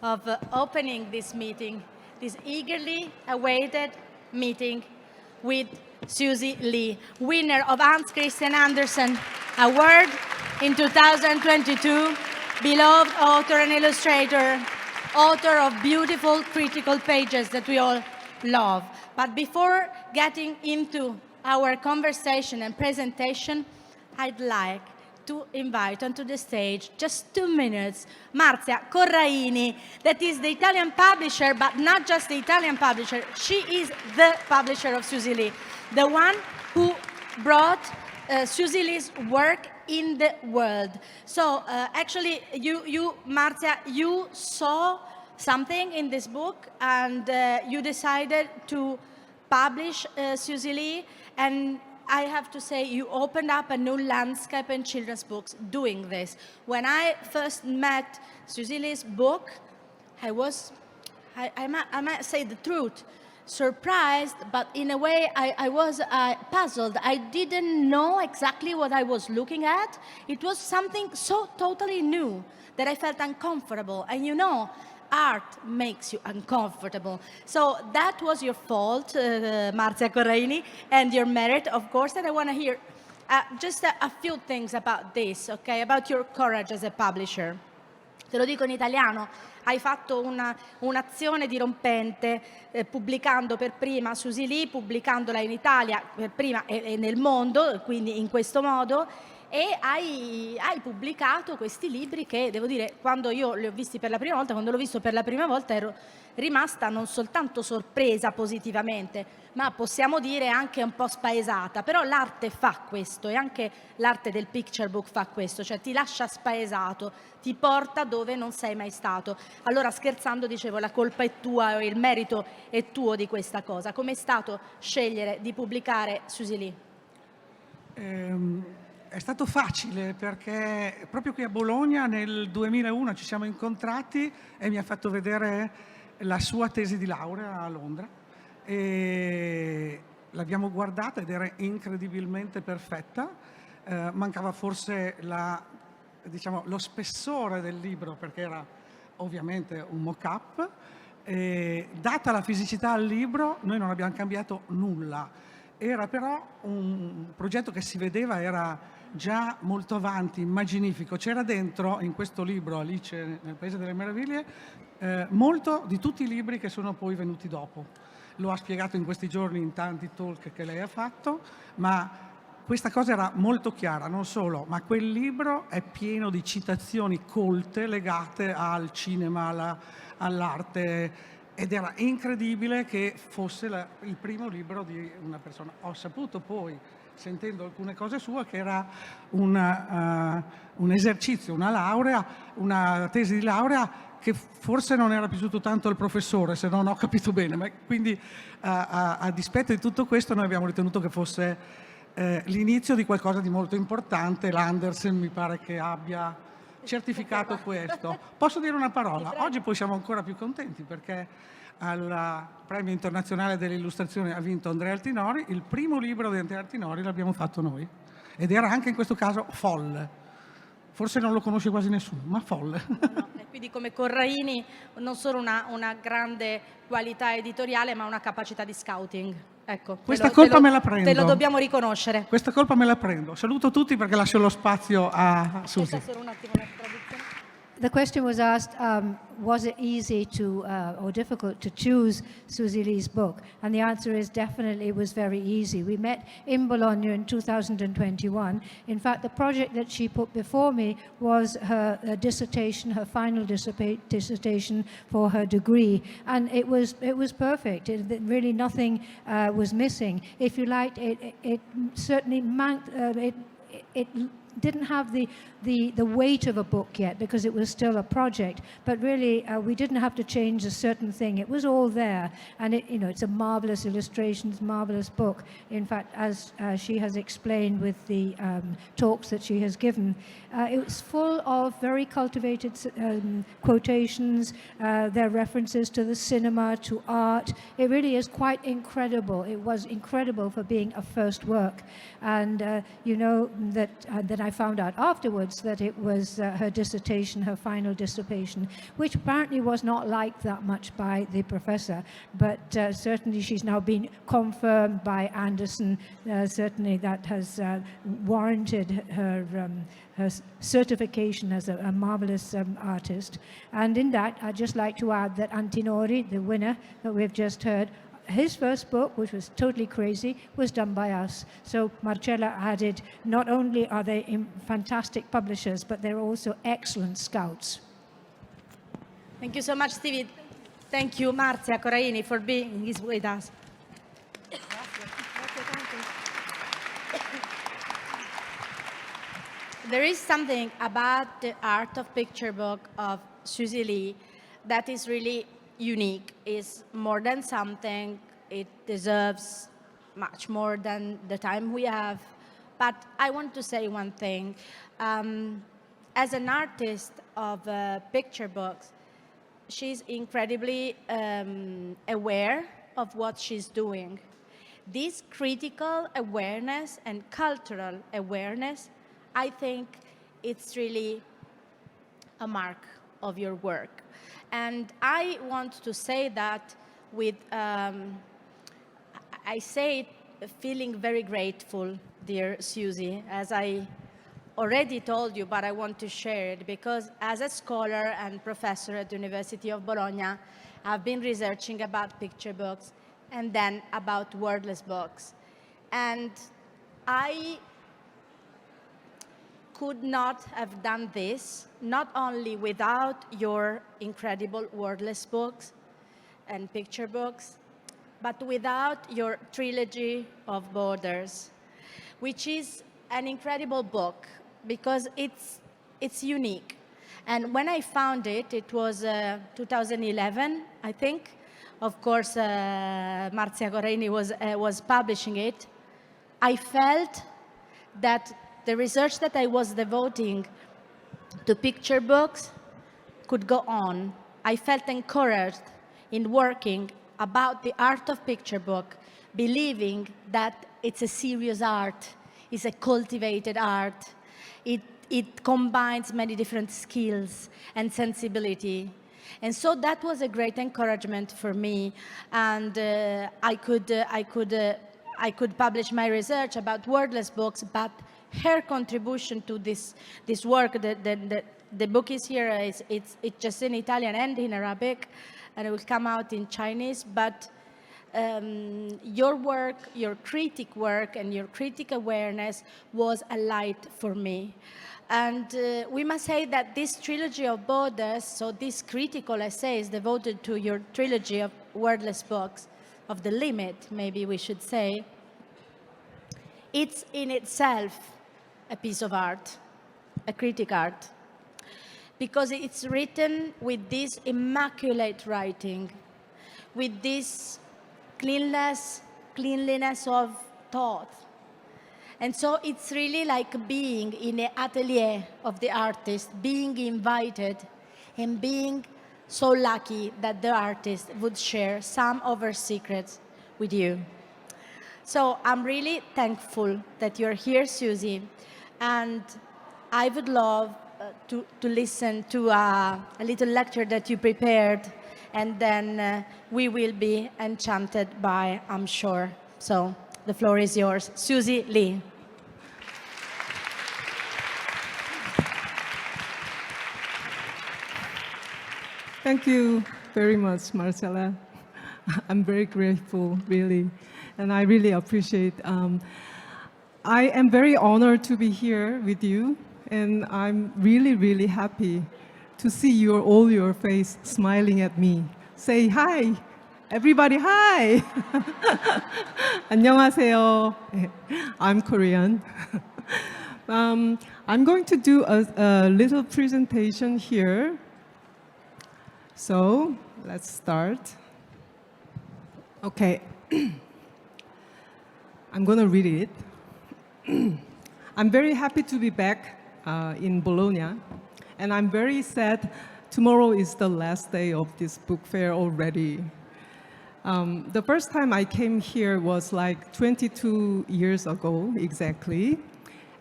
of opening this meeting, this eagerly awaited meeting with Suzy Lee, winner of Hans Christian Andersen Award in 2022, beloved author and illustrator, author of beautiful critical pages that we all love. But before getting into our conversation and presentation, I'd like to invite onto the stage, just 2 minutes, Marcella Corraini, that is the Italian publisher, but not just the Italian publisher. She is the publisher of Suzy Lee, the one who brought Suzy Lee's work in the world. So actually, Marcella, you saw something in this book and you decided to publish Suzy Lee, and I have to say, you opened up a new landscape in children's books doing this. When I first met Suzy Lee's book, I might say the truth, surprised, but in a way I was puzzled. I didn't know exactly what I was looking at. It was something so totally new that I felt uncomfortable. And you know, art makes you uncomfortable. So that was your fault, Marcella Corraini, and your merit, of course. And I want to hear just a few things about this, okay? About your courage as a publisher. Te lo dico in italiano. Hai fatto un'azione dirompente pubblicando per prima Suzy Lee, pubblicandola in Italia per prima e nel mondo, quindi in questo modo, e hai pubblicato questi libri che, devo dire, quando io li ho visti per la prima volta, quando l'ho visto per la prima volta ero rimasta non soltanto sorpresa positivamente, ma possiamo dire anche un po' spaesata. Però l'arte fa questo, e anche l'arte del picture book fa questo, cioè ti lascia spaesato, ti porta dove non sei mai stato. Allora, scherzando, dicevo, la colpa è tua, o il merito è tuo di questa cosa. Com'è stato scegliere di pubblicare Suzy Lee? È stato facile, perché proprio qui a Bologna nel 2001 ci siamo incontrati e mi ha fatto vedere la sua tesi di laurea a Londra e l'abbiamo guardata ed era incredibilmente perfetta. Mancava forse lo spessore del libro, perché era ovviamente un mock-up. Data la fisicità al libro, noi non abbiamo cambiato nulla. Era però un progetto che si vedeva, era già molto avanti, immaginifico. C'era dentro, in questo libro, Alice nel Paese delle Meraviglie, molto di tutti i libri che sono poi venuti dopo. Lo ha spiegato in questi giorni in tanti talk che lei ha fatto, ma questa cosa era molto chiara. Non solo, ma quel libro è pieno di citazioni colte legate al cinema, all'arte, ed era incredibile che fosse il primo libro di una persona. Ho saputo poi, sentendo alcune cose sue, che era un esercizio, una laurea, una tesi di laurea che forse non era piaciuto tanto al professore, se non ho capito bene. Ma quindi a dispetto di tutto questo noi abbiamo ritenuto che fosse l'inizio di qualcosa di molto importante. L'Andersen mi pare che abbia certificato questo. Posso dire una parola? Oggi poi siamo ancora più contenti, perché al Premio Internazionale dell'Illustrazione ha vinto Andrea Altinori. Il primo libro di Andrea Altinori l'abbiamo fatto noi, ed era anche in questo caso folle. Forse non lo conosce quasi nessuno, ma folle. No, e quindi come Corraini non solo una grande qualità editoriale, ma una capacità di scouting. Ecco, questa colpa me la prendo. Te lo dobbiamo riconoscere. Questa colpa me la prendo. Saluto tutti perché lascio lo spazio a Suzy. Solo un attimo la traduzione. The question was asked, was it easy or difficult to choose Suzy Lee's book? And the answer is definitely it was very easy. We met in Bologna in 2021. In fact, the project that she put before me was her dissertation, her final dissertation for her degree. And it was perfect. Really nothing was missing. If you liked, it certainly it didn't have the weight of a book yet, because it was still a project, but really we didn't have to change a certain thing. It was all there, and it's a marvelous illustrations, marvelous book. In fact, as she has explained with the talks that she has given, it was full of very cultivated quotations. There are references to the cinema, to art. It really is quite incredible. It was incredible for being a first work, and you know that I found out afterwards that it was her dissertation, her final dissertation, which apparently was not liked that much by the professor, but certainly she's now been confirmed by Andersen. Certainly that has warranted her certification as a marvelous artist. And in that, I'd just like to add that Antinori, the winner that we've just heard, his first book, which was totally crazy, was done by us. So Marcella added, not only are they fantastic publishers, but they're also excellent scouts. Thank you so much, Stevie. Thank you, Marzia Coraini, for being with us. There is something about the art of picture book of Suzy Lee that is really unique. It's more than something. It deserves much more than the time we have. But I want to say one thing. As an artist of picture books, she's incredibly aware of what she's doing. This critical awareness and cultural awareness, I think it's really a mark of your work. And I want to say that with, I say it feeling very grateful, dear Suzy, as I already told you, but I want to share it because as a scholar and professor at the University of Bologna, I've been researching about picture books and then about wordless books. And I could not have done this, not only without your incredible wordless books and picture books, but without your trilogy of Borders, which is an incredible book because it's unique. And when I found it, it was 2011, I think. Of course, Marzia Coraini was publishing it. I felt that the research that I was devoting to picture books could go on. I felt encouraged in working about the art of picture book, believing that it's a serious art, it's a cultivated art. It combines many different skills and sensibility. And so that was a great encouragement for me. And I could publish my research about wordless books, but her contribution to this work, the book is here, it's just in Italian and in Arabic, and it will come out in Chinese, but your work, your critic work, and your critic awareness was a light for me. And we must say that this trilogy of Borders, so these critical essays devoted to your trilogy of wordless books, of the limit, maybe we should say, it's in itself a piece of art, a critic art, because it's written with this immaculate writing, with this cleanliness of thought. And so it's really like being in the atelier of the artist, being invited and being so lucky that the artist would share some of her secrets with you. So I'm really thankful that you're here, Suzy, and I would love to listen to a little lecture that you prepared, and then we will be enchanted by, I'm sure. So the floor is yours. Suzy Lee. Thank you very much, Marcella. I'm very grateful, really, and I really appreciate. I am very honored to be here with you, and I'm really, really happy to see all your face smiling at me. Say hi, everybody, hi. 안녕하세요. I'm Korean. I'm going to do a little presentation here. So let's start. Okay. I'm going to read it. I'm very happy to be back in Bologna, and I'm very sad tomorrow is the last day of this book fair already. The first time I came here was like 22 years ago, exactly.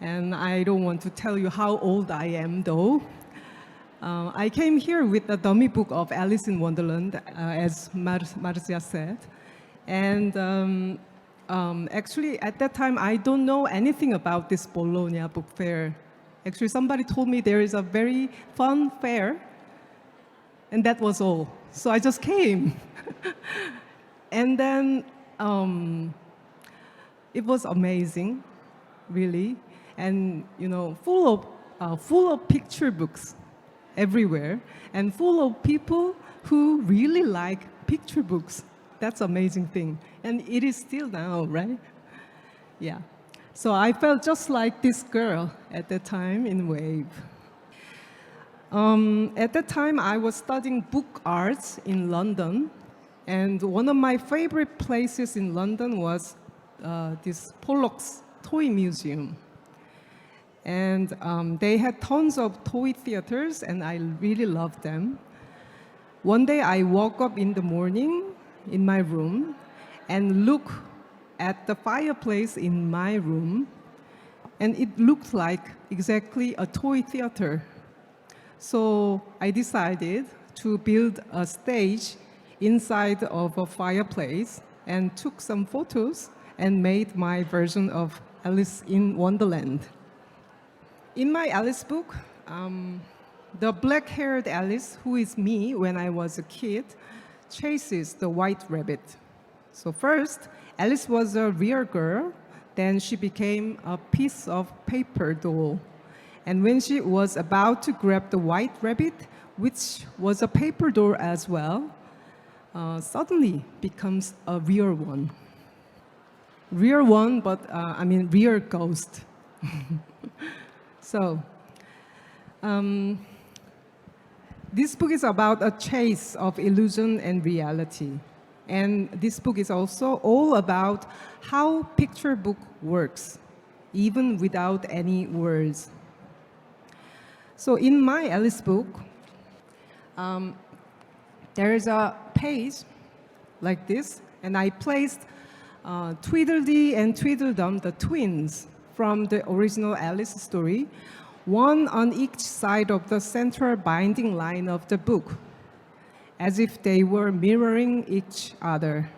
And I don't want to tell you how old I am, though. I came here with a dummy book of Alice in Wonderland, as Marcia said. And actually, at that time, I don't know anything about this Bologna book fair. Actually, somebody told me there is a very fun fair, and that was all. So I just came. And then it was amazing, really, and full of picture books everywhere, and full of people who really like picture books. That's an amazing thing, and it is still now, right? Yeah. So I felt just like this girl at that time in Wave. At that time, I was studying book arts in London, and one of my favorite places in London was this Pollock's Toy Museum. And they had tons of toy theaters, and I really loved them. One day, I woke up in the morning in my room and looked at the fireplace in my room, and it looked like exactly a toy theater. So I decided to build a stage inside of a fireplace and took some photos and made my version of Alice in Wonderland. In my Alice book, the black-haired Alice, who is me when I was a kid, chases the white rabbit. So first, Alice was a real girl, then she became a piece of paper doll. And when she was about to grab the white rabbit, which was a paper doll as well, suddenly becomes a real one. Real one, but real ghost. So, this book is about a chase of illusion and reality. And this book is also all about how picture book works, even without any words. So in my Alice book, there is a page like this, and I placed Tweedledee and Tweedledum, the twins, from the original Alice story, one on each side of the central binding line of the book, as if they were mirroring each other.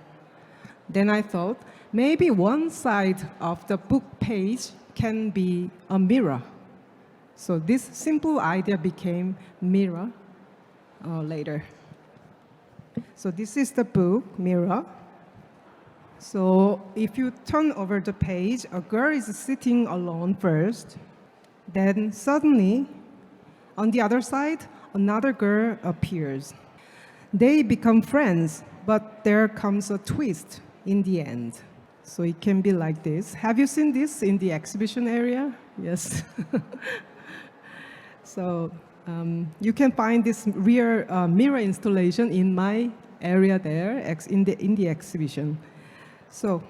Then I thought, maybe one side of the book page can be a mirror. So this simple idea became Mirror later. So this is the book, Mirror. So if you turn over the page, a girl is sitting alone first. Then suddenly, on the other side, another girl appears. They become friends, but there comes a twist in the end. So it can be like this. Have you seen this in the exhibition area? Yes. So you can find this rear mirror installation in my area there in the exhibition. So.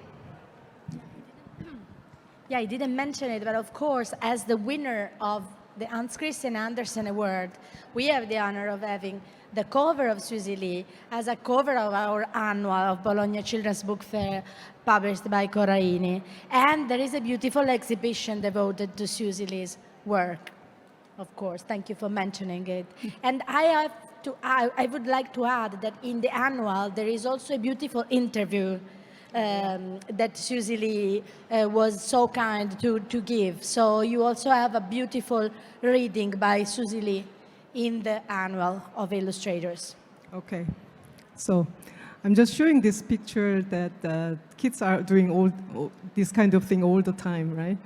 Yeah, I didn't mention it, but of course, as the winner of the Hans Christian Andersen Award, we have the honor of having the cover of Suzy Lee as a cover of our annual of Bologna Children's Book Fair published by Corraini. And there is a beautiful exhibition devoted to Suzy Lee's work. Of course, thank you for mentioning it. And I would like to add that in the annual, there is also a beautiful interview that Suzy Lee was so kind to give. So you also have a beautiful reading by Suzy Lee in the Annual of Illustrators. Okay. So I'm just showing this picture that kids are doing all this kind of thing all the time, right?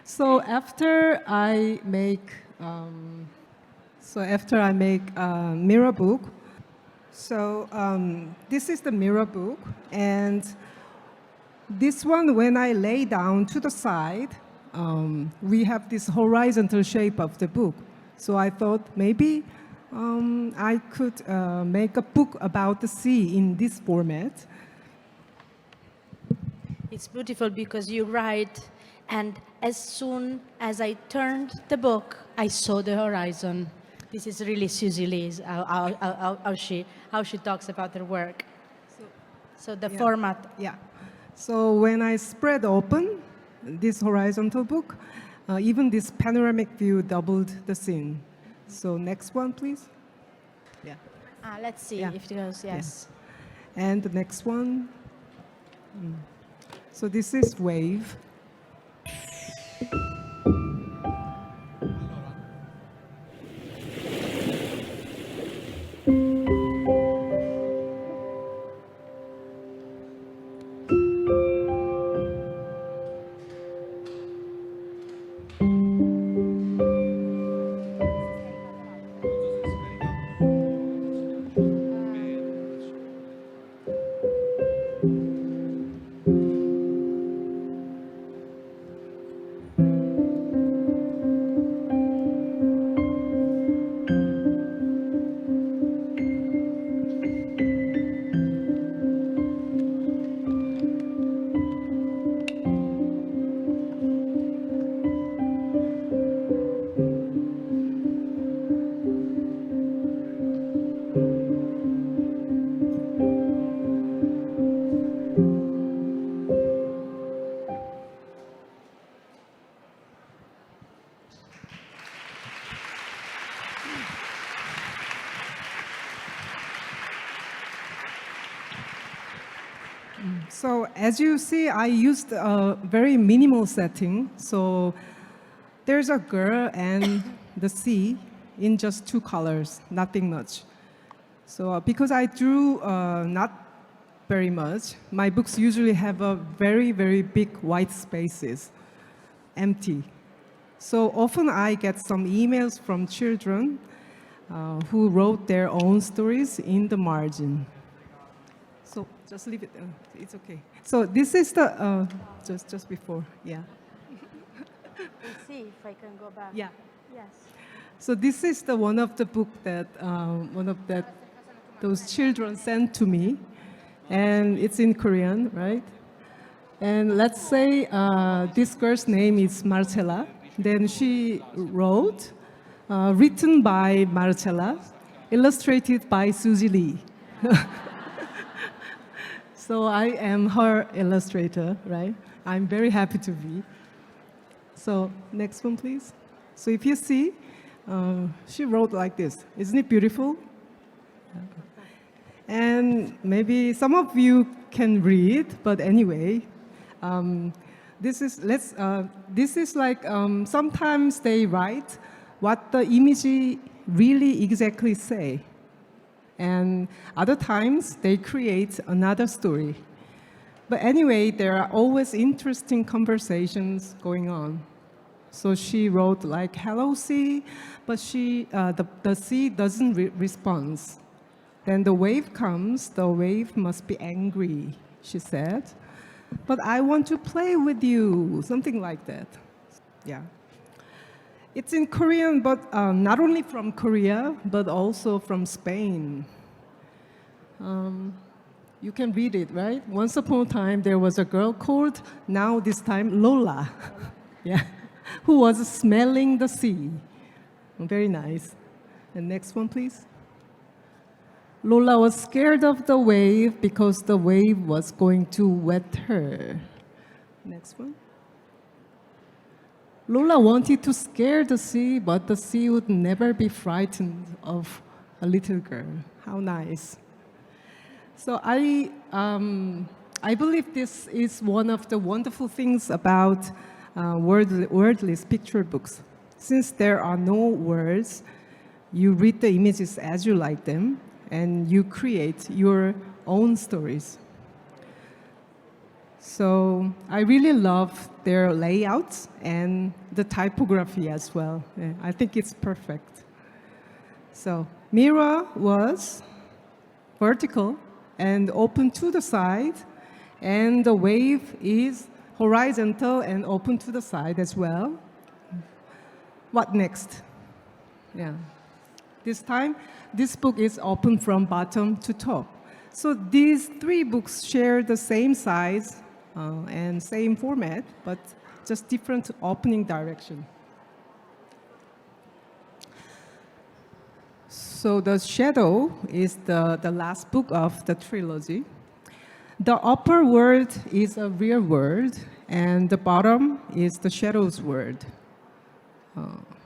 So after I make a mirror book, so this is the mirror book, and this one, when I lay down to the side, we have this horizontal shape of the book. So I thought maybe I could make a book about the sea in this format. It's beautiful because you write, and as soon as I turned the book, I saw the horizon. This is really Suzy Lee's, how she talks about her work. So the format. Yeah. So when I spread open this horizontal book, even this panoramic view doubled the scene. So next one, please. Yeah. Let's see Yeah. if it goes, yes. And the next one. So this is wave. So as you see, I used a very minimal setting. So there's a girl and the sea in just 2 colors, nothing much. So because I drew not very much, my books usually have a very, very big white spaces, empty. So often I get some emails from children who wrote their own stories in the margin. So just leave it, it's okay. So this is the, just before, yeah. We'll see if I can go back. Yeah. Yes. So this is the one of the book that those children sent to me, and it's in Korean, right? And let's say this girl's name is Marcella. Then she wrote, written by Marcella, illustrated by Suzy Lee. So I am her illustrator, right? I'm very happy to be. So next one, please. So if you see, she wrote like this. Isn't it beautiful? And maybe some of you can read, but anyway, this is like sometimes they write what the image really exactly say. And other times they create another story. But anyway, there are always interesting conversations going on. So she wrote like, "Hello, sea," but the sea doesn't respond. Then the wave comes, the wave must be angry, she said. But I want to play with you, something like that. Yeah. It's in Korean, but not only from Korea, but also from Spain. You can read it, right? Once upon a time, there was a girl called, now this time, Lola, yeah, who was smelling the sea. Very nice. And next one, please. Lola was scared of the wave because the wave was going to wet her. Next one. Lola wanted to scare the sea, but the sea would never be frightened of a little girl. How nice. So I believe this is one of the wonderful things about wordless picture books. Since there are no words, you read the images as you like them, and you create your own stories. So I really love their layouts and the typography as well. Yeah, I think it's perfect. So Mira was vertical and open to the side, and the wave is horizontal and open to the side as well. What next? Yeah. This time, this book is open from bottom to top. So these 3 books share the same size and same format, but just different opening direction. So The Shadow is the last book of the trilogy. The upper world is a real world, and the bottom is the shadows word.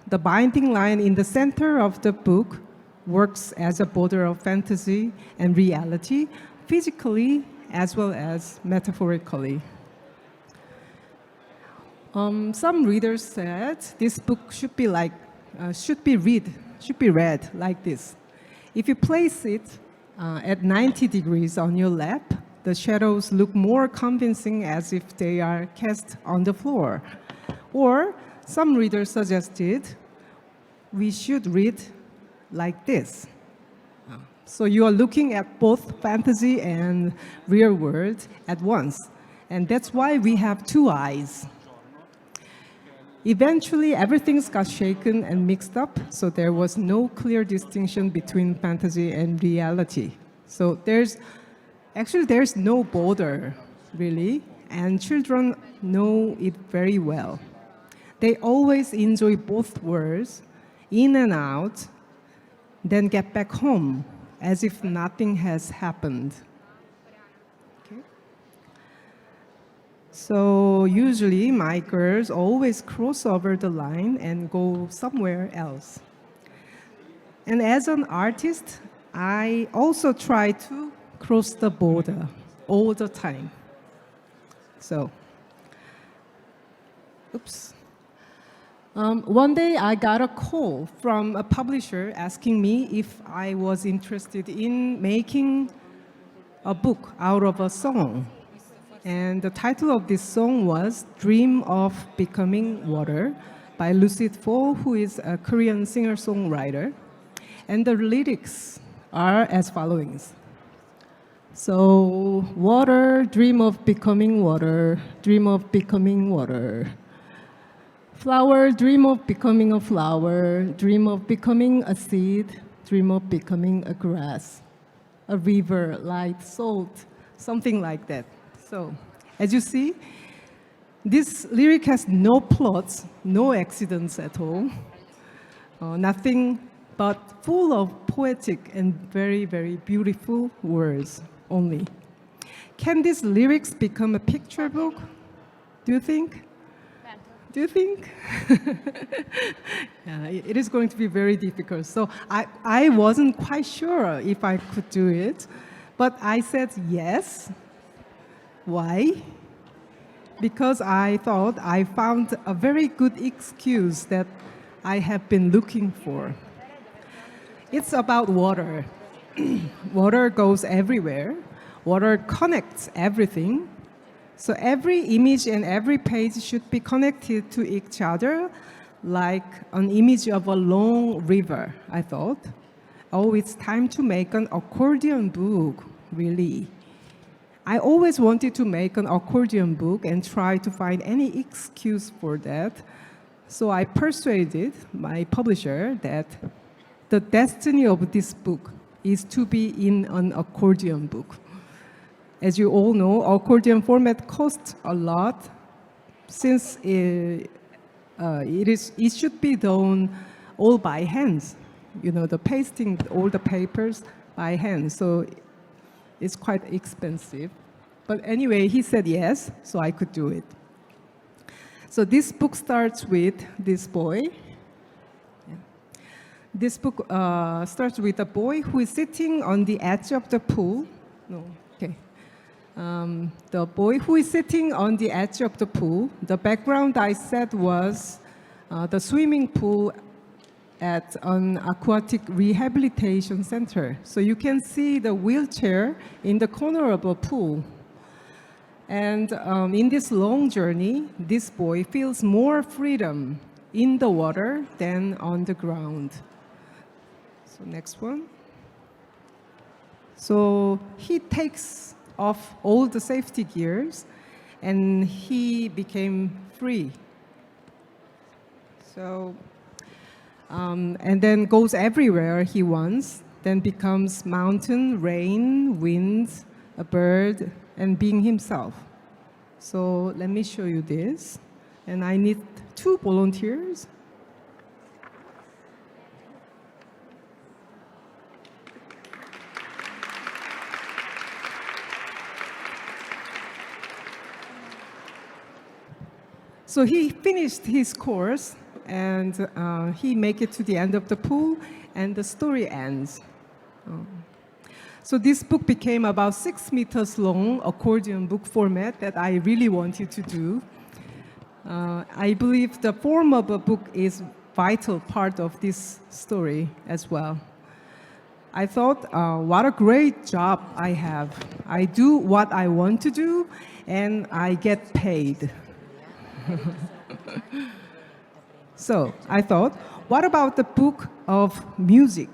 The binding line in the center of the book works as a border of fantasy and reality, physically as well as metaphorically. Some readers said this book should be read like this. If you place it at 90 degrees on your lap, the shadows look more convincing as if they are cast on the floor. Or some readers suggested we should read like this. So you are looking at both fantasy and real world at once. And that's why we have two eyes. Eventually, everything got shaken and mixed up, so there was no clear distinction between fantasy and reality. So there's no border, really, and children know it very well. They always enjoy both worlds, in and out, then get back home as if nothing has happened. Okay. So usually my girls always cross over the line and go somewhere else. And as an artist, I also try to cross the border all the time. So, oops. One day I got a call from a publisher asking me if I was interested in making a book out of a song. And the title of this song was Dream of Becoming Water by Lucid Fo, who is a Korean singer-songwriter. And the lyrics are as follows. So, water, dream of becoming water, dream of becoming water. Flower, dream of becoming a flower, dream of becoming a seed, dream of becoming a grass, a river, light, salt, something like that. So, as you see, this lyric has no plots, no accidents at all, nothing but full of poetic and very, very beautiful words only. Can these lyrics become a picture book? Do you think? Do you think? Yeah, it is going to be very difficult. So I wasn't quite sure if I could do it, but I said yes. Why? Because I thought I found a very good excuse that I have been looking for. It's about water. Water goes everywhere. Water connects everything. So every image and every page should be connected to each other like an image of a long river, I thought. Oh, it's time to make an accordion book, really. I always wanted to make an accordion book and try to find any excuse for that. So I persuaded my publisher that the destiny of this book is to be in an accordion book. As you all know, accordion format costs a lot since it should be done all by hands. You know, the pasting all the papers by hand, so it's quite expensive. But anyway, he said yes, so I could do it. So this book starts with this boy. This book starts with a boy who is sitting on the edge of the pool. No, okay. The boy who is sitting on the edge of the pool. The background I said was the swimming pool at an aquatic rehabilitation center. So you can see the wheelchair in the corner of a pool. And in this long journey, this boy feels more freedom in the water than on the ground. So next one. So he takes off all the safety gears and he became free. So, and then goes everywhere he wants, then becomes mountain, rain, wind, a bird, and being himself. So let me show you this. And I need 2 volunteers. So he finished his course, and he make it to the end of the pool, and the story ends. So this book became about 6 meters long accordion book format that I really wanted to do. I believe the form of a book is vital part of this story as well. I thought, what a great job I have. I do what I want to do, and I get paid. So I thought, what about the book of music?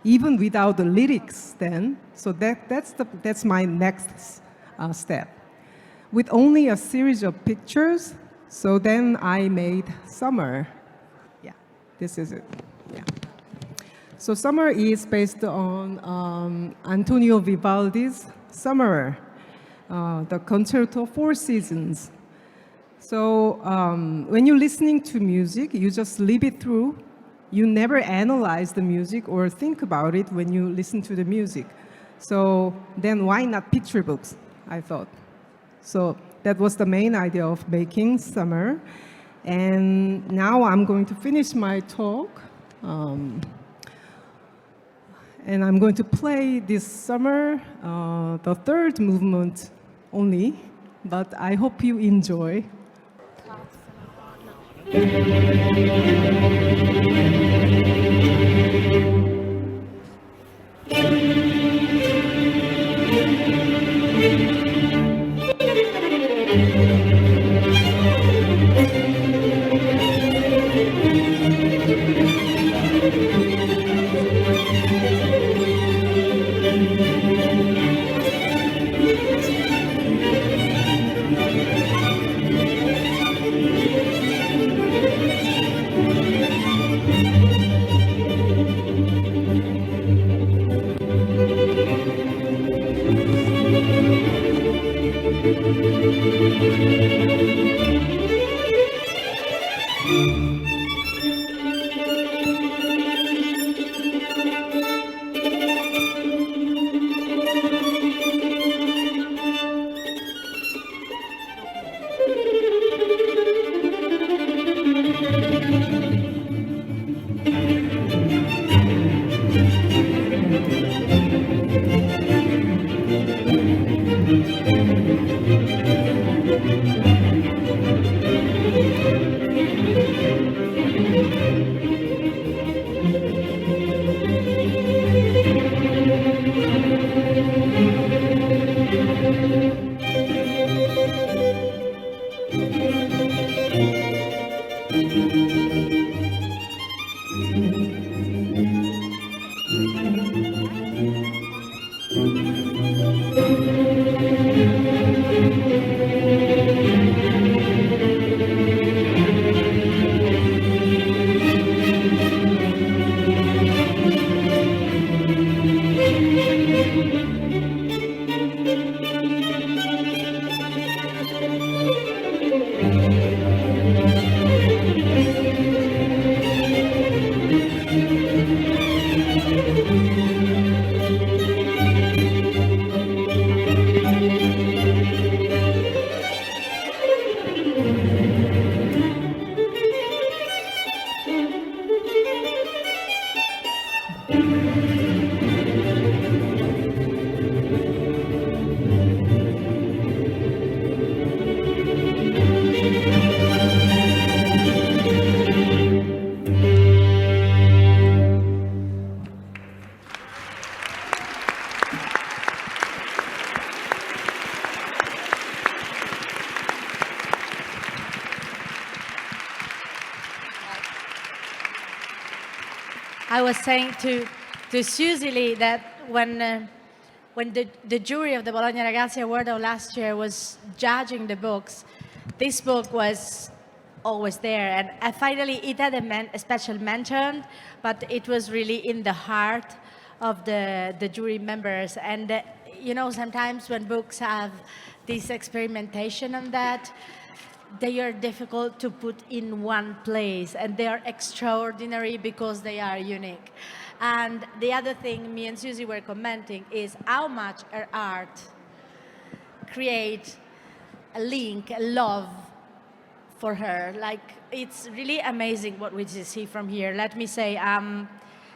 Even without the lyrics then, so that's my next step. With only a series of pictures, so then I made Summer. Yeah, this is it, yeah. So Summer is based on Antonio Vivaldi's Summer, the Concerto for Seasons. So when you're listening to music, you just leave it through. You never analyze the music or think about it when you listen to the music. So then why not picture books, I thought. So that was the main idea of making Summer. And now I'm going to finish my talk. And I'm going to play this Summer, the third movement only, but I hope you enjoy. I was saying to Suzy Lee that when the jury of the Bologna Ragazzi Award of last year was judging the books, this book was always there. And finally, it had a special mention, but it was really in the heart of the jury members. And, you know, sometimes when books have this experimentation on that, they are difficult to put in one place, and they are extraordinary because they are unique. And the other thing me and Suzy were commenting is how much her art create a link, a love for her. Like, it's really amazing what we see from here. Let me say, I'm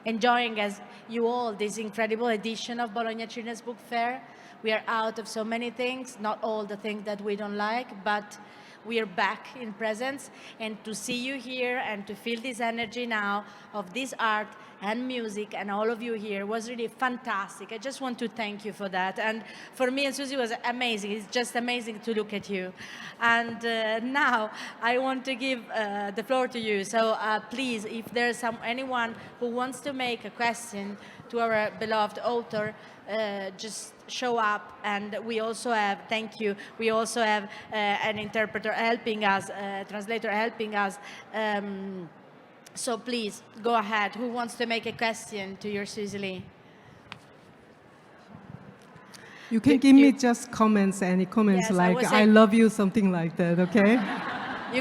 enjoying, as you all, this incredible edition of Bologna Children's Book Fair. We are out of so many things, not all the things that we don't like, but we are back in presence, and to see you here and to feel this energy now of this art and music and all of you here was really fantastic. I just want to thank you for that. And for me and Suzy, it was amazing. It's just amazing to look at you. And now I want to give the floor to you. So please, if there's anyone who wants to make a question to our beloved author, just show up. And we also have, thank you, we also have an interpreter helping us, a translator helping us. So please, go ahead. Who wants to make a question to your Suzy Lee? You can give me just comments, any comments, Yes, like, I saying, love you, something like that, okay?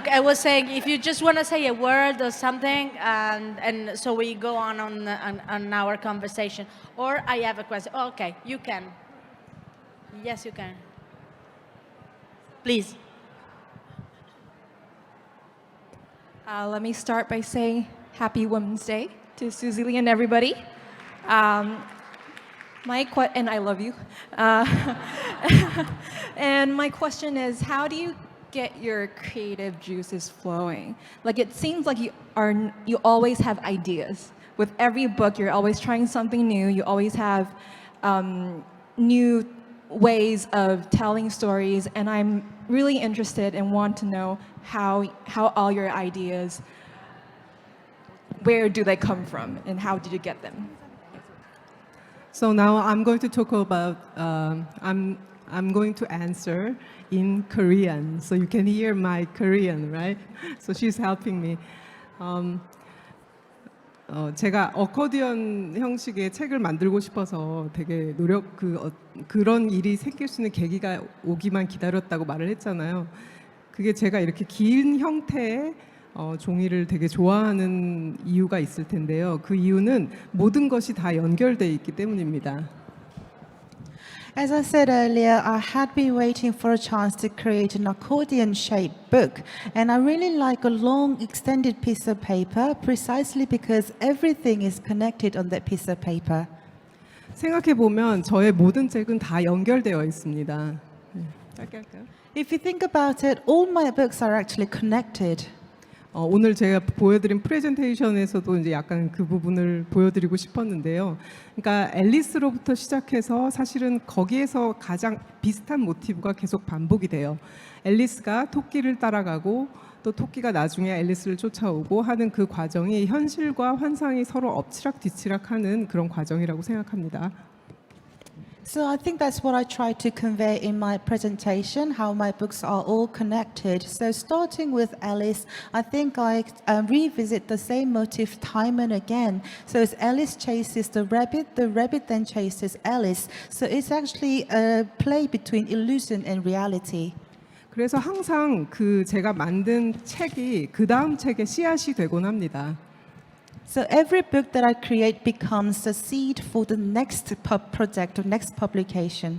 I was saying, if you just want to say a word or something, and so we go on our conversation. Or I have a question. Oh, okay, you can. Yes, you can. Please. Let me start by saying Happy Women's Day to Suzy Lee and everybody. And I love you. And my question is, how do you get your creative juices flowing? Like, it seems like you always have ideas. With every book, you're always trying something new. You always have new ways of telling stories, and I'm really interested and want to know how all your ideas, where do they come from, and how did you get them? So now I'm going to talk about, I'm going to answer in Korean, so you can hear my Korean, right? So she's helping me. 제가 어코디언 형식의 책을 만들고 싶어서 되게 그런 일이 생길 수 있는 계기가 오기만 기다렸다고 말을 했잖아요. 그게 제가 이렇게 긴 형태의 종이를 되게 좋아하는 이유가 있을 텐데요. 그 이유는 모든 것이 다 연결되어 있기 때문입니다. As I said earlier, I had been waiting for a chance to create an accordion-shaped book, and I really like a long, extended piece of paper precisely because everything is connected on that piece of paper. 생각해 보면 저의 모든 책은 다 연결되어 있습니다. 짧게 할까요? If you think about it, all my books are actually connected. 오늘 제가 보여드린 프레젠테이션에서도 이제 약간 그 부분을 보여드리고 싶었는데요. 그러니까 앨리스로부터 시작해서 사실은 거기에서 가장 비슷한 모티브가 계속 반복이 돼요. 앨리스가 토끼를 따라가고 또 토끼가 나중에 앨리스를 쫓아오고 하는 그 과정이 현실과 환상이 서로 엎치락뒤치락하는 그런 과정이라고 생각합니다. So I think that's what I tried to convey in my presentation, how my books are all connected. So starting with Alice, I think I revisit the same motif time and again. So as Alice chases the rabbit then chases Alice. So it's actually a play between illusion and reality. 그래서 항상 그 제가 만든 책이 그 다음 책의 씨앗이 되곤 합니다. So every book that I create becomes the seed for the next project or next publication.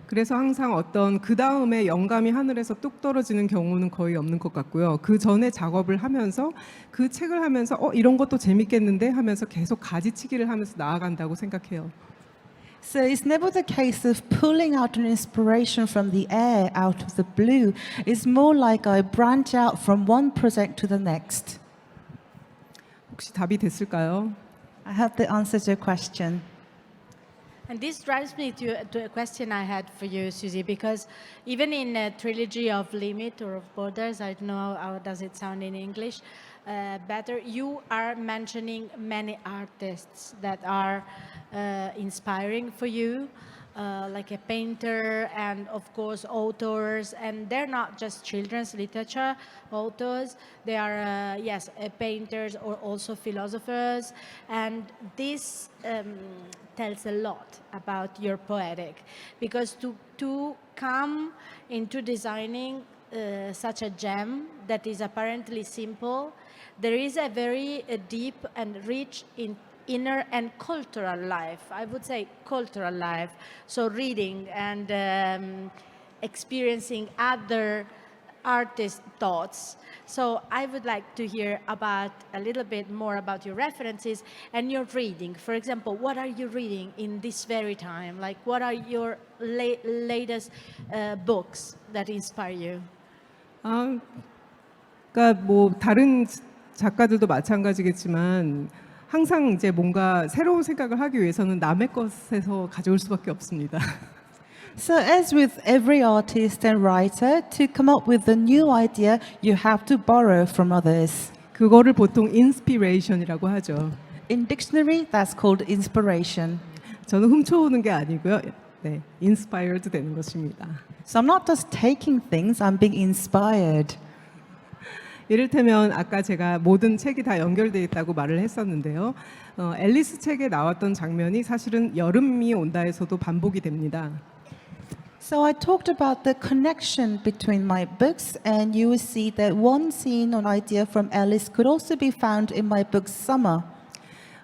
그래서 항상 어떤 그 다음에 영감이 하늘에서 뚝 떨어지는 경우는 거의 없는 것 같고요. 그 전에 작업을 하면서 그 책을 하면서 이런 것도 재밌겠는데 하면서 계속 가지치기를 하면서 나아간다고 생각해요. So it's never the case of pulling out an inspiration from the air, out of the blue. It's more like I branch out from one project to the next. 혹시 답이 됐을까요? I hope that answers your question. And this drives me to a question I had for you, Suzy, because even in a trilogy of limit or of borders, I don't know how does it sound in English, better, you are mentioning many artists that are inspiring for you, like a painter and of course authors, and they're not just children's literature authors, they are yes, painters or also philosophers, and this tells a lot about your poetic, because to come into designing such a gem that is apparently simple, there is a very deep and rich inner and cultural life, I would say cultural life. So reading and experiencing other artist thoughts. So I would like to hear about a little bit more about your references and your reading. For example, what are you reading in this very time? Like, what are your latest books that inspire you? 그러니까 뭐 다른 작가들도 마찬가지겠지만 항상 이제 뭔가 새로운 생각을 하기 위해서는 남의 것에서 가져올 수밖에 없습니다. So as with every artist and writer, to come up with a new idea, you have to borrow from others. 그거를 보통 inspiration이라고 하죠. In dictionary, that's called inspiration. 저는 훔쳐오는 게 아니고요. 네, inspired 되는 것입니다. So I'm not just taking things, I'm being inspired. 이를테면 아까 제가 모든 책이 다 연결되어 있다고 말을 했었는데요. 앨리스 책에 나왔던 장면이 사실은 여름이 온다에서도 반복이 됩니다. So I talked about the connection between my books, and you will see that one scene or idea from Alice could also be found in my book Summer.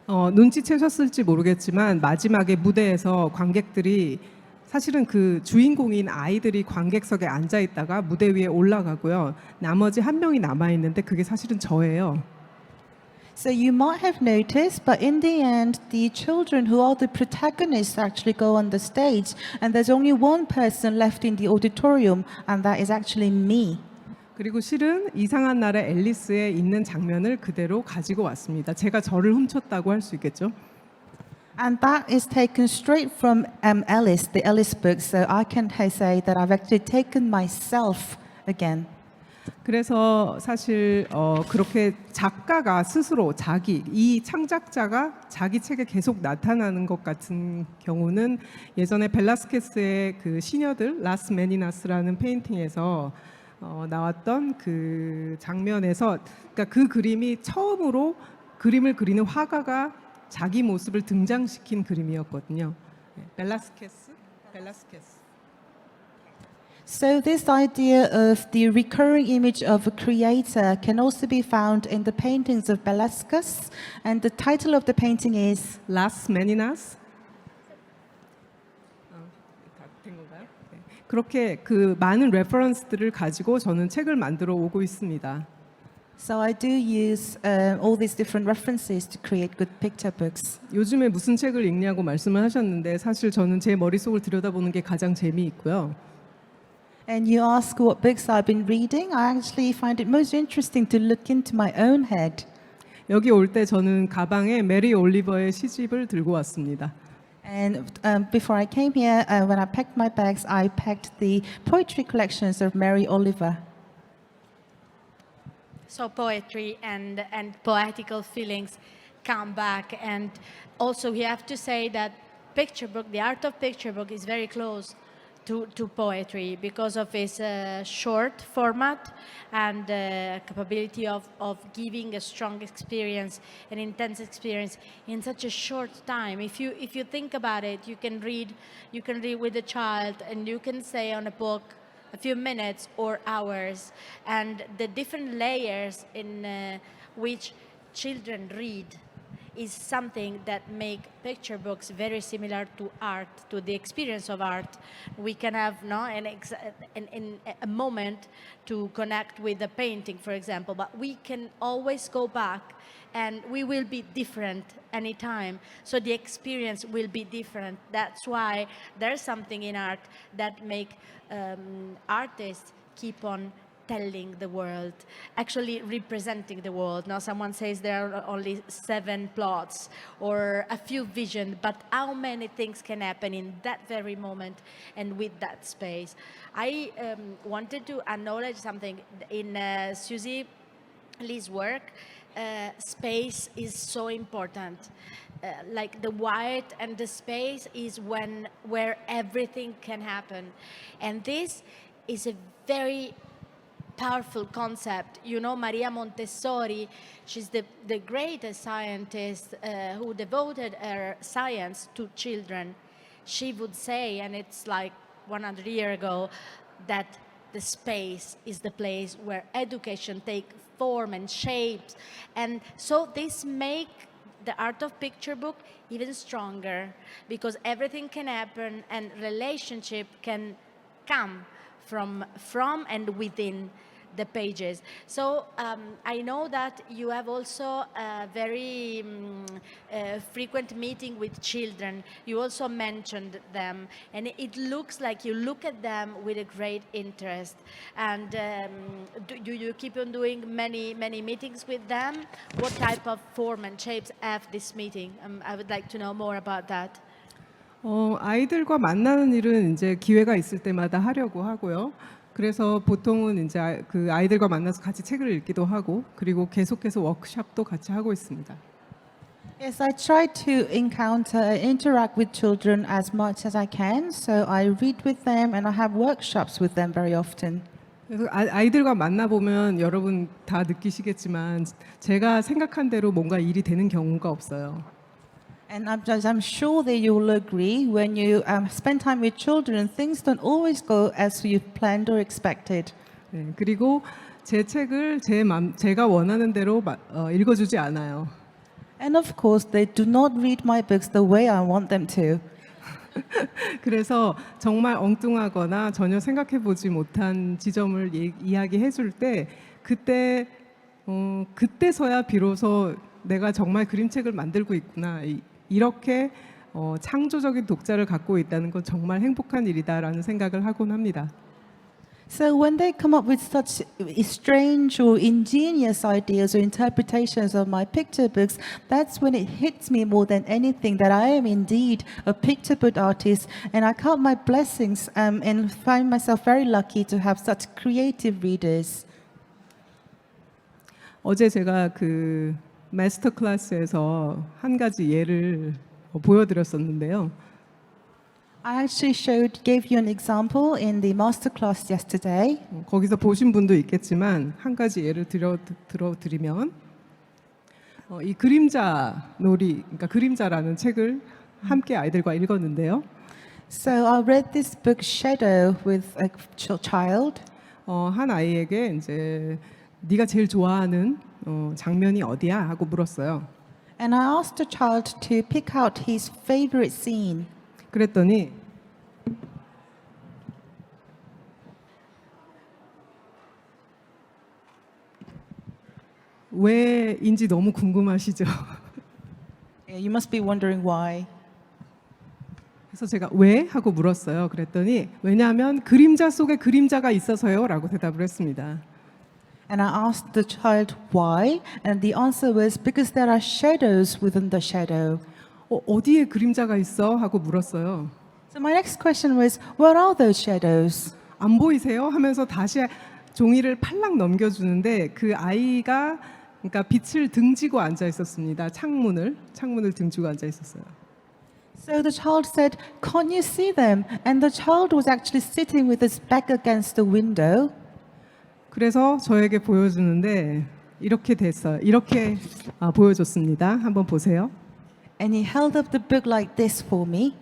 눈치채셨을지 모르겠지만 마지막에 무대에서 관객들이 사실은 그 주인공인 아이들이 관객석에 앉아 있다가 무대 위에 올라가고요. 나머지 한 명이 남아 있는데 그게 사실은 저예요. So you might have noticed, but in the end, the children who are the protagonists actually go on the stage, and there's only one person left in the auditorium, and that is actually me. 그리고 실은 이상한 나라 앨리스에 있는 장면을 그대로 가지고 왔습니다. 제가 저를 훔쳤다고 할 수 있겠죠? And that is taken straight from Alice, the Alice book. So I can say that I've actually taken myself again. 그래서 사실 그렇게 작가가 스스로 이 창작자가 자기 책에 계속 나타나는 것 같은 경우는 예전에 벨라스케스의 그 시녀들 라스 메니나스라는 페인팅에서 나왔던 그 장면에서 그러니까 그 그림이 처음으로 그림을 그리는 화가가 자기 모습을 등장시킨 그림이었거든요. 벨라스케스. So this idea of the recurring image of a creator can also be found in the paintings of Velasquez, and the title of the painting is Las Meninas. 다 된 건가요? 네. 그렇게 그 많은 레퍼런스들을 가지고 저는 책을 만들어 오고 있습니다. So I do use all these different references to create good picture books. 요즘에 무슨 책을 읽냐고 말씀을 하셨는데 사실 저는 제 머릿속을 들여다보는 게 가장 재미있고요. And you ask what books I've been reading, I actually find it most interesting to look into my own head. 여기 올 때 저는 가방에 메리 올리버의 시집을 들고 왔습니다. And before I came here, when I packed my bags, I packed the poetry collections of Mary Oliver. So poetry and poetical feelings come back, and also we have to say that picture book, the art of picture book, is very close to poetry because of its short format and capability of giving a strong experience, an intense experience in such a short time. If you think about it, you can read with a child, and you can say on a book a few minutes or hours, and the different layers in which children read is something that make picture books very similar to art, to the experience of art. We can have in a moment to connect with a painting, for example, but we can always go back, and we will be different anytime. So the experience will be different. That's why there's something in art that make artists keep on telling the world, actually representing the world. Now someone says there are only 7 plots or a few visions, but how many things can happen in that very moment and with that space? I wanted to acknowledge something in Suzy Lee's work. Space is so important. Like the white and the space is where everything can happen. And this is a very powerful concept. You know, Maria Montessori, she's the greatest scientist who devoted her science to children. She would say, and it's like 100 years ago, that the space is the place where education takes form and shapes. And so this make the art of picture book even stronger, because everything can happen and relationship can come from and within the pages. So I know that you have also a very frequent meeting with children. You also mentioned them, and it looks like you look at them with a great interest. And do you keep on doing many meetings with them? What type of form and shapes have this meeting? I would like to know more about that. 아이들과 만나는 일은 이제 기회가 있을 때마다 하려고 하고요. 그래서 보통은 이제 그 아이들과 만나서 같이 책을 읽기도 하고, 그리고 계속해서 워크숍도 같이 하고 있습니다. Yes, I try to encounter and interact with children as much as I can. So I read with them and I have workshops with them very often. 그래서 아이들과 만나 보면 여러분 다 느끼시겠지만 제가 생각한 대로 뭔가 일이 되는 경우가 없어요. And I'm sure that you will agree when you spend time with children, things don't always go as you've planned or expected. 네, 그리고 제 책을 제가 원하는 대로 읽어주지 않아요. And of course, they do not read my books the way I want them to. 그래서 정말 엉뚱하거나 전혀 생각해보지 못한 지점을 이야기해줄 때 그때서야 비로소 내가 정말 그림책을 만들고 있구나, 이렇게 창조적인 독자를 갖고 있다는 건 정말 행복한 일이다라는 생각을 하곤 합니다. So when they come up with such strange or ingenious ideas or interpretations of my picture books, that's when it hits me more than anything that I am indeed a picture book artist, and I count my blessings and find myself very lucky to have such creative readers. 어제 제가 그 마스터 클래스에서 한 가지 예를 보여드렸었는데요. I actually gave you an example in the masterclass yesterday. 거기서 보신 분도 있겠지만 한 가지 예를 들어드리면 이 그림자 놀이, 그러니까 그림자라는 책을 함께 아이들과 읽었는데요. So I read this book Shadow with a child. 한 아이에게 이제 네가 제일 좋아하는 장면이 어디야 하고 물었어요. And I asked the child to pick out his favorite scene. 그랬더니 왜인지 너무 궁금하시죠? Yeah, you must be wondering why. 그래서 제가 왜? 하고 물었어요. 그랬더니 왜냐하면 그림자 속에 그림자가 있어서요 라고 대답을 했습니다. And I asked the child why, and the answer was because there are shadows within the shadow. 어디에 그림자가 있어? 하고 물었어요. So my next question was, what are those shadows? 안 보이세요? 하면서 다시 종이를 팔랑 넘겨주는데 그 아이가 그러니까 빛을 등지고 앉아 있었습니다. 창문을 등지고 앉아 있었어요. So the child said, can't you see them? And the child was actually sitting with his back against the window. 그래서 저에게 보여주는데 이렇게 됐어요. 이렇게 보여줬습니다. 한번 보세요. And he held up the book like this for me.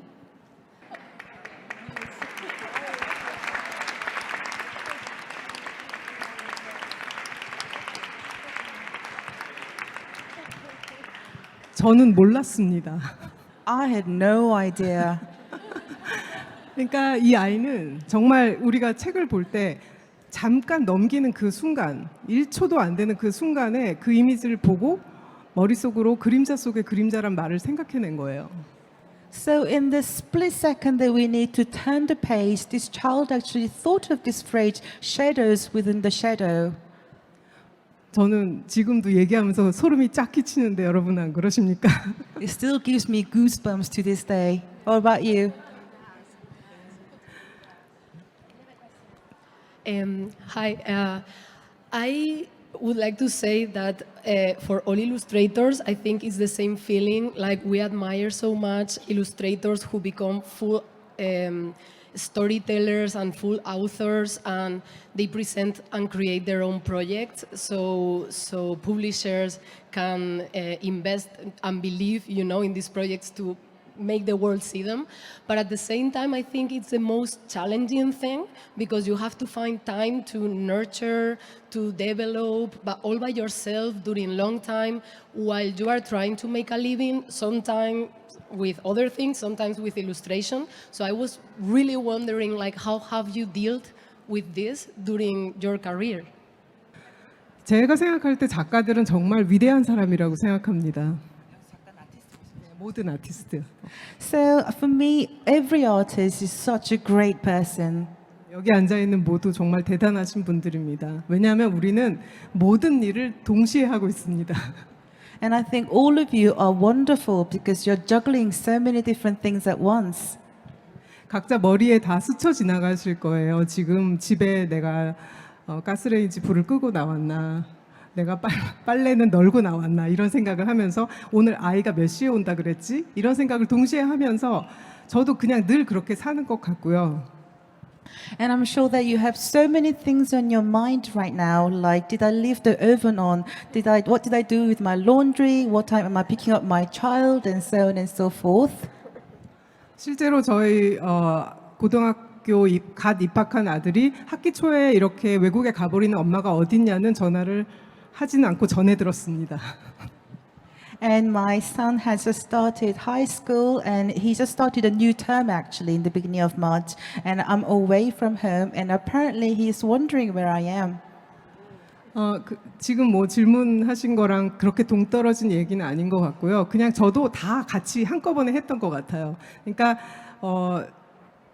저는 몰랐습니다. I had no idea. 그러니까 이 아이는 정말 우리가 책을 볼 때 잠깐 넘기는 그 순간, 1초도 안 되는 그 순간에 그 이미지를 보고 머릿속으로 그림자 속의 그림자란 말을 생각해낸 거예요. So in the split second that we need to turn the page, this child actually thought of this phrase, shadows within the shadow. 저는 지금도 얘기하면서 소름이 쫙 끼치는데 여러분 안 그러십니까? It still gives me goosebumps to this day. What about you? Hi, I would like to say that for all illustrators, I think it's the same feeling. Like we admire so much illustrators who become full storytellers and full authors, and they present and create their own projects. So publishers can invest and believe, in these projects to make the world see them. But at the same time, I think it's the most challenging thing because you have to find time to nurture, to develop, but all by yourself during long time while you are trying to make a living, sometimes with other things, sometimes with illustration. So I was really wondering, how have you dealt with this during your career? 제가 생각할 때 작가들은 정말 위대한 사람이라고 생각합니다. 모든 아티스트. So for me, every artist is such a great person. 여기 앉아 있는 모두 정말 대단하신 분들입니다. 왜냐하면 우리는 모든 일을 동시에 하고 있습니다. And I think all of you are wonderful because you're juggling so many different things at once. 각자 머리에 다 스쳐 지나가실 거예요. 지금 집에 내가 가스레인지 불을 끄고 나왔나, 내가 빨래는 널고 나왔나 이런 생각을 하면서 오늘 아이가 몇 시에 온다 그랬지? 이런 생각을 동시에 하면서 저도 그냥 늘 그렇게 사는 것 같고요. And I'm sure that you have so many things on your mind right now, like did I leave the oven on? What did I do with my laundry? What time am I picking up my child? And so on and so forth. 실제로 저희 고등학교 갓 입학한 아들이 학기 초에 이렇게 외국에 가버리는 엄마가 어딨냐는 전화를 하진 않고 전해 들었습니다. And my son has just started high school and he just started a new term actually in the beginning of March. And I'm away from home and apparently he's wondering where I am. 지금 뭐 질문하신 거랑 그렇게 동떨어진 얘기는 아닌 것 같고요. 그냥 저도 다 같이 한꺼번에 했던 것 같아요. 그러니까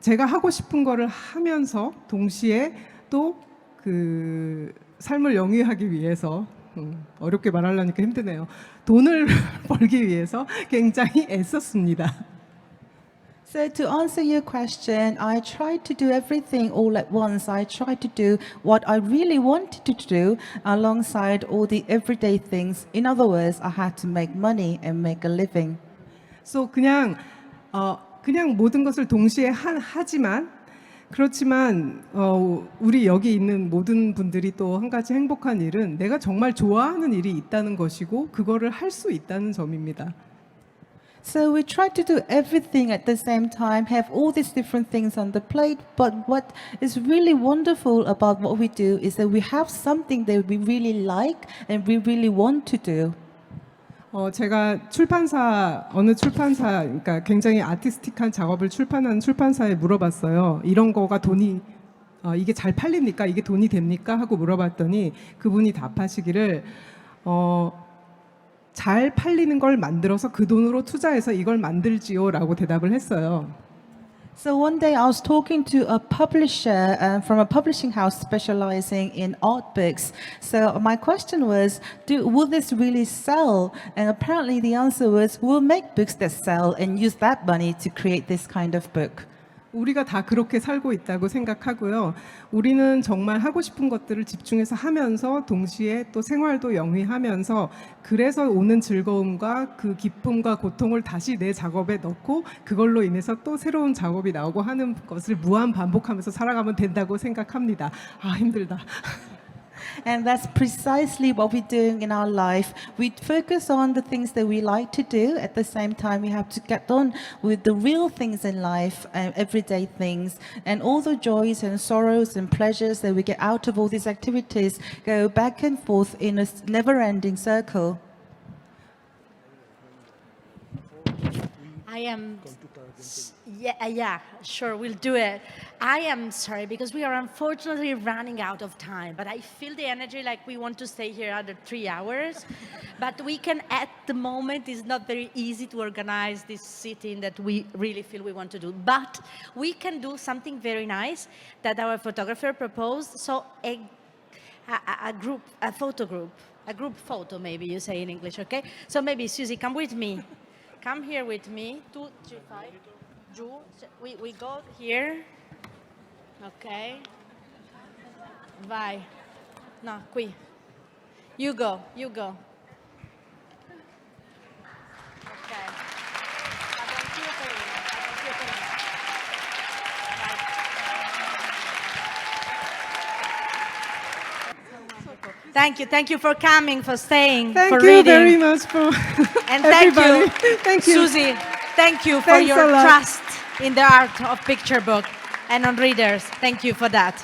제가 하고 싶은 거를 하면서 동시에 또 그 삶을 영위하기 위해서 어렵게 말하려니까 힘드네요. 돈을 벌기 위해서 굉장히 애썼습니다. So to answer your question, I tried to do everything all at once. I tried to do what I really wanted to do alongside all the everyday things. In other words, I had to make money and make a living. So 그냥 모든 것을 동시에 하지만 그렇지만 우리 여기 있는 모든 분들이 또 한 가지 행복한 일은 내가 정말 좋아하는 일이 있다는 것이고 그거를 할 수 있다는 점입니다. So we try to do everything at the same time, have all these different things on the plate, but what is really wonderful about what we do is that we have something that we really like and we really want to do. 제가 어느 출판사, 그러니까 굉장히 아티스틱한 작업을 출판하는 출판사에 물어봤어요. 이런 거가 이게 잘 팔립니까? 이게 돈이 됩니까? 하고 물어봤더니 그분이 답하시기를 잘 팔리는 걸 만들어서 그 돈으로 투자해서 이걸 만들지요라고 대답을 했어요. So one day I was talking to a publisher from a publishing house specializing in art books. So my question was, will this really sell? And apparently the answer was, we'll make books that sell and use that money to create this kind of book. 우리가 다 그렇게 살고 있다고 생각하고요. 우리는 정말 하고 싶은 것들을 집중해서 하면서 동시에 또 생활도 영위하면서 그래서 오는 즐거움과 그 기쁨과 고통을 다시 내 작업에 넣고 그걸로 인해서 또 새로운 작업이 나오고 하는 것을 무한 반복하면서 살아가면 된다고 생각합니다. 힘들다. And that's precisely what we're doing in our life. We focus on the things that we like to do. At the same time, we have to get on with the real things in life, everyday things. And all the joys and sorrows and pleasures that we get out of all these activities go back and forth in a never-ending circle. I am, yeah, sure, we'll do it. I am sorry because we are unfortunately running out of time, but I feel the energy like we want to stay here under 3 hours. But we can, at the moment, it's not very easy to organize this sitting that we really feel we want to do. But we can do something very nice that our photographer proposed. So a group photo, maybe you say in English, okay? So maybe Suzy, come with me. Come here with me. 2, 3, 5. We go here. Okay. Vai. No, qui. You go. Okay. Thank you for coming, for staying, for reading. Thank you very much for And everybody. Thank you. Suzy, thank you for Thanks your a lot. trust in the art of picture book and on readers. Thank you for that.